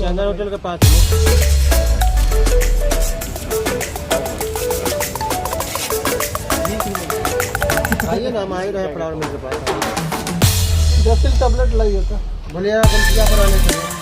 चंदन hotel के पास आइए ना, हम आ ही रहे फ्लावर मिल के पास। 10 टैबलेट लाइए तो बोलिए आप क्या कराने के लिए।